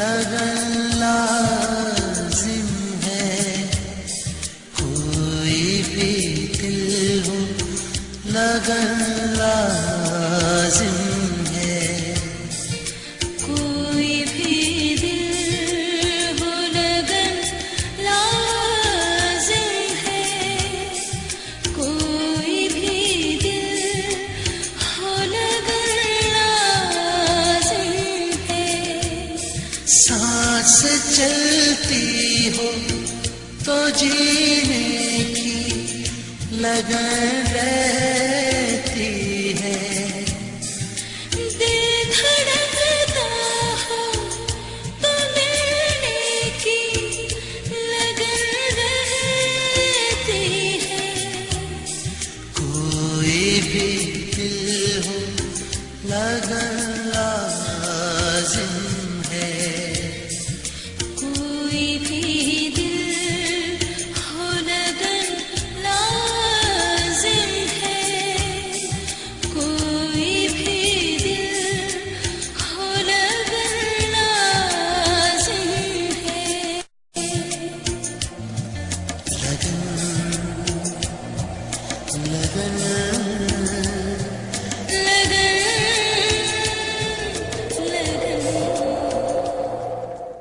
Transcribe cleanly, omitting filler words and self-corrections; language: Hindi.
लगन लाजिम है, कोई भी दिल हो लगन लाजिम है, कोई भी दिल हो लगन लाजिम है, कोई भी दिल हो लगन लाजिम है। सांस चलती हो तो जीने की लगन रहती है, दिल धड़कता हो तो मिलने की लगन रहती है, कोई भी दिल हो लगन लाजिम है, कोई भी दिल हो लगन लाजिम है, कोई भी दिल हो लगन लाजिम है। लगन लगन